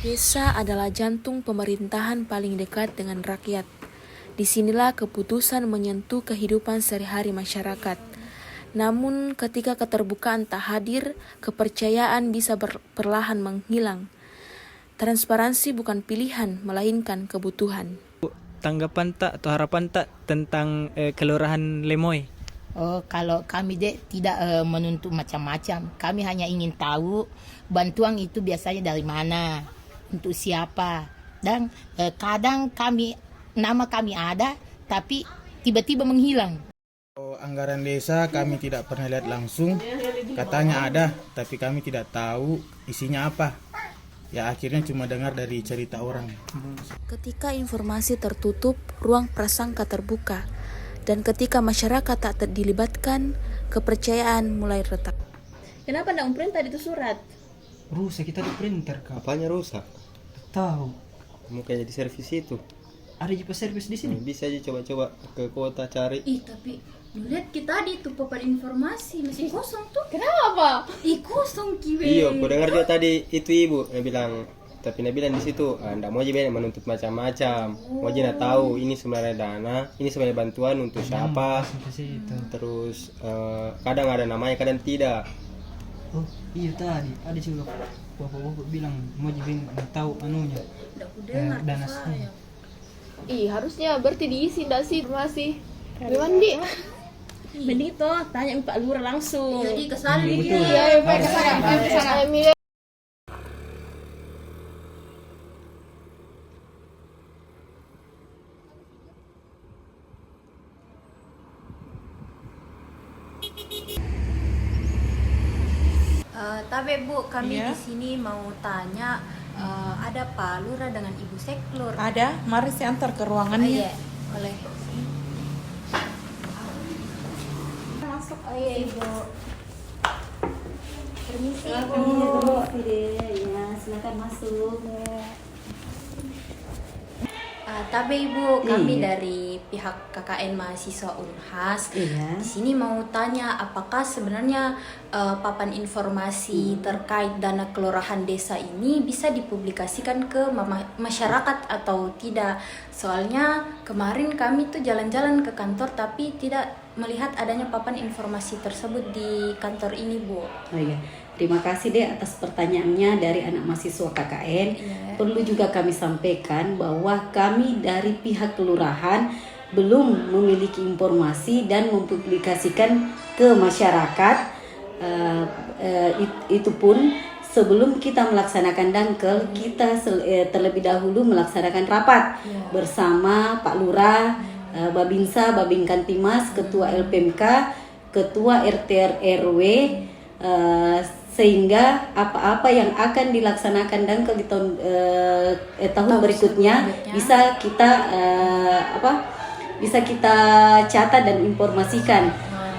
Desa adalah jantung pemerintahan paling dekat dengan rakyat. Disinilah keputusan menyentuh kehidupan sehari-hari masyarakat. Namun ketika keterbukaan tak hadir, kepercayaan bisa perlahan menghilang. Transparansi bukan pilihan, melainkan kebutuhan. Tanggapan tak atau harapan tak tentang Kelurahan Lemoy? Oh, kalau kami tidak menuntut macam-macam. Kami hanya ingin tahu bantuan itu biasanya dari mana, untuk siapa. Dan kadang nama kami ada, tapi tiba-tiba menghilang. Anggaran desa kami tidak pernah lihat langsung. Katanya ada, tapi kami tidak tahu isinya apa. Ya akhirnya cuma dengar dari cerita orang. Ketika informasi tertutup, ruang prasangka terbuka. Dan ketika masyarakat tak dilibatkan, kepercayaan mulai retak. Kenapa nggak print tadi itu surat? Rusak kita di printer kak. Apanya rusak? Tahu. Mungkin di servis itu. Ada juga servis di sini. Bisa aja coba-coba ke kota cari. Ih, tapi lu lihat kita di itu papan informasi masih kosong tuh. Kenapa? Ih, kosong kiwe. Iya, aku dengar dia tadi itu ibu yang bilang, tapi dia bilang di situ, ndak mau aja banyak menuntut macam-macam. Mau aja tahu ini sebenarnya dana, ini sebenarnya bantuan untuk siapa. Ke situ. Terus kadang ada namanya, kadang tidak. Oh iya tadi ada juga bapak-bapak bilang mau jadi tahu anunya. Nggak aku dengar Dana tuh semua. saya. Ih, harusnya berarti diisi ndak sih informasi. Mandi. Mending itu tanya Pak Lurah langsung. Jadi Iya, kesalin betul. Iya, ayo ke sana, ayo ke sana. Tapi Bu, kami di sini mau tanya, ada Pak Lurah dengan Ibu Seklur. Ada, mari saya antar ke ruangannya. Iya, boleh. Masuk. Oh iya Ibu. Permisi Ibu. Ya, silakan masuk. Tapi Ibu, kami dari pihak KKN Mahasiswa Unhas Iya. di sini mau tanya apakah sebenarnya papan informasi terkait dana kelurahan desa ini bisa dipublikasikan ke masyarakat atau tidak? Soalnya kemarin kami tuh jalan-jalan ke kantor tapi tidak melihat adanya papan informasi tersebut di kantor ini, Bu. Oh iya. Terima kasih deh atas pertanyaannya dari anak mahasiswa KKN. Iya. Perlu juga kami sampaikan bahwa kami dari pihak kelurahan belum memiliki informasi dan mempublikasikan ke masyarakat. Itu pun sebelum kita melaksanakan dangkel, kita terlebih dahulu melaksanakan rapat bersama Pak Lurah, Babinsa, Babin Timas, Ketua LPMK, Ketua RT RW, sehingga apa-apa yang akan dilaksanakan dangkel di tahun berikutnya bisa kita bisa kita catat dan informasikan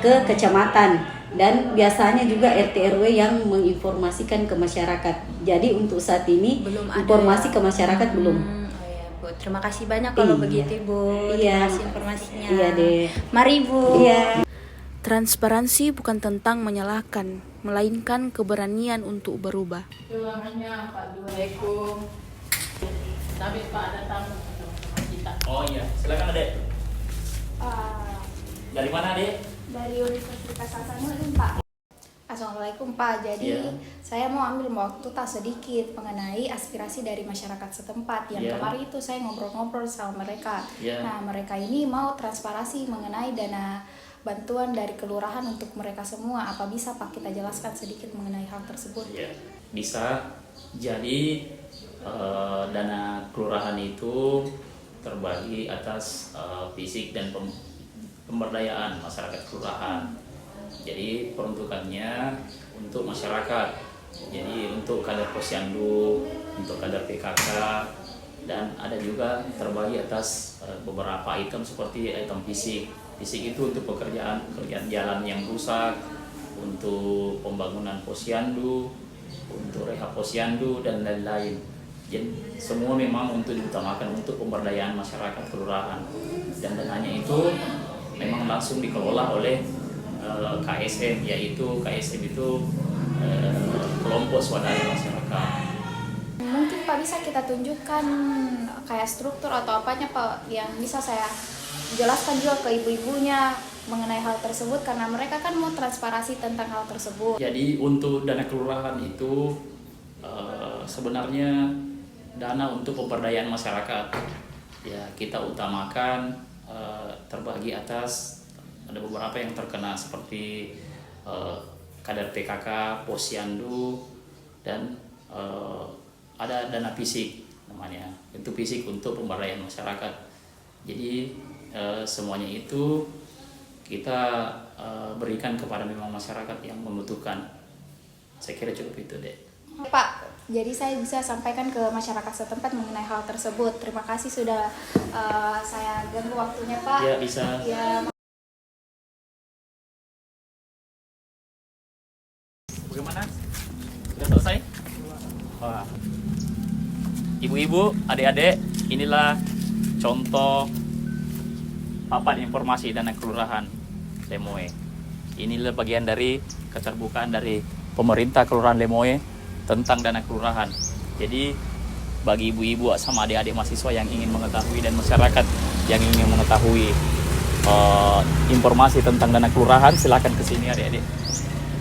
ke kecamatan, dan biasanya juga RT RW yang menginformasikan ke masyarakat. Jadi untuk saat ini Belum informasi ada. ke masyarakat belum. Oh ya, Bu. Terima kasih banyak kalau Iya. begitu, Bu. Iya. Terima kasih informasinya. Iya deh. Mari, Bu. Iya. Transparansi bukan tentang menyalahkan, melainkan keberanian untuk berubah. Ruangannya Pak Assalamualaikum. Tapi Pak ada tamu kita. Oh iya, silakan Adek. Dari mana Adek? Dari Universitas Hasanuddin, Pak. Assalamualaikum Pak. Jadi saya mau ambil waktu tak sedikit mengenai aspirasi dari masyarakat setempat yang kemarin itu saya ngobrol-ngobrol sama mereka. Nah, mereka ini mau transparansi mengenai dana bantuan dari kelurahan untuk mereka semua. Apa bisa Pak kita jelaskan sedikit mengenai hal tersebut? Ya, bisa. Jadi dana kelurahan itu terbagi atas fisik dan pemberdayaan masyarakat kelurahan. Jadi peruntukannya untuk masyarakat. Jadi untuk kader posyandu, untuk kader PKK, dan ada juga terbagi atas beberapa item seperti item fisik. Fisik itu untuk pekerjaan jalan yang rusak, untuk pembangunan posyandu, untuk rehab posyandu dan lain-lain. Jadi semua memang untuk diutamakan untuk pemberdayaan masyarakat kelurahan, dan dananya itu memang langsung dikelola oleh KSM, yaitu KSM itu kelompok swadaya masyarakat. Mungkin mungkin Pak bisa kita tunjukkan kayak struktur atau apanya Pak yang bisa saya jelaskan juga ke ibu-ibunya mengenai hal tersebut, karena mereka kan mau transparansi tentang hal tersebut. Jadi untuk dana kelurahan itu sebenarnya dana untuk pemberdayaan masyarakat. Ya, kita utamakan terbagi atas, ada beberapa yang terkena seperti kader PKK, posyandu, dan ada dana fisik namanya, itu fisik untuk pemberdayaan masyarakat. Jadi semuanya itu kita berikan kepada memang masyarakat yang membutuhkan. Saya kira cukup itu deh. Pak, jadi saya bisa sampaikan ke masyarakat setempat mengenai hal tersebut. Terima kasih sudah saya ganggu waktunya Pak. Ya, bisa. Ya. Bagaimana? Sudah selesai? Wah. Ibu-ibu, adik-adik, inilah contoh papan informasi dana kelurahan Lemoe. Inilah bagian dari keterbukaan dari pemerintah Kelurahan Lemoe tentang dana kelurahan. Jadi bagi ibu-ibu sama adik-adik mahasiswa yang ingin mengetahui dan masyarakat yang ingin mengetahui informasi tentang dana kelurahan, silakan ke sini adik-adik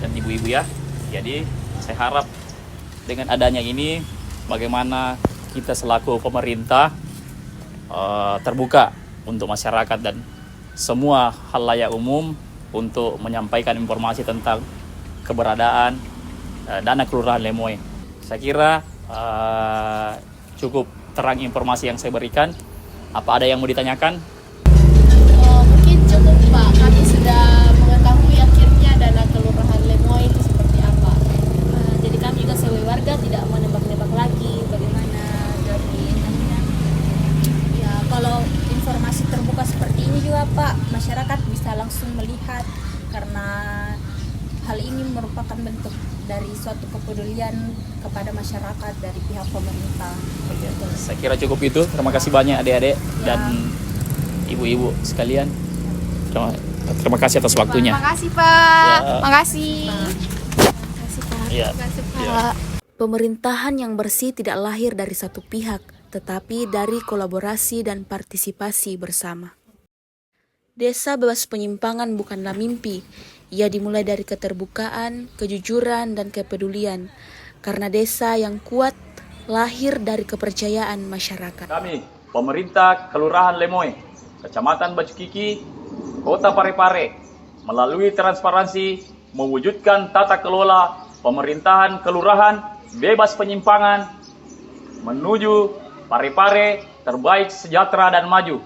dan ibu-ibu ya. Jadi saya harap dengan adanya ini bagaimana kita selaku pemerintah terbuka untuk masyarakat dan semua halayak umum untuk menyampaikan informasi tentang keberadaan dana kelurahan Lemoe. Saya kira cukup terang informasi yang saya berikan. Apa ada yang mau ditanyakan? Mungkin cukup Pak, kami sudah mengetahui akhirnya dana kelurahan Lemoe itu seperti apa. Jadi kami juga sebagai warga tidak menebak-nebak lagi bagaimana dari ya, kalau informasi terbuka seperti ini juga Pak, masyarakat bisa langsung melihat, karena hal ini merupakan bentuk dari suatu kepedulian kepada masyarakat dari pihak pemerintah. Saya kira cukup itu. Terima kasih banyak adik-adik dan ibu-ibu sekalian. Terima kasih atas waktunya. Terima kasih Pak. Ya. Makasih. Ya. Terima kasih Pak. Pemerintahan yang bersih tidak lahir dari satu pihak, tetapi dari kolaborasi dan partisipasi bersama. Desa bebas penyimpangan bukanlah mimpi. Ia dimulai dari keterbukaan, kejujuran, dan kepedulian. Karena desa yang kuat lahir dari kepercayaan masyarakat. Kami, pemerintah Kelurahan Lemoe, Kecamatan Bacukiki, Kota Parepare, melalui transparansi mewujudkan tata kelola pemerintahan kelurahan bebas penyimpangan menuju Parepare terbaik, sejahtera, dan maju.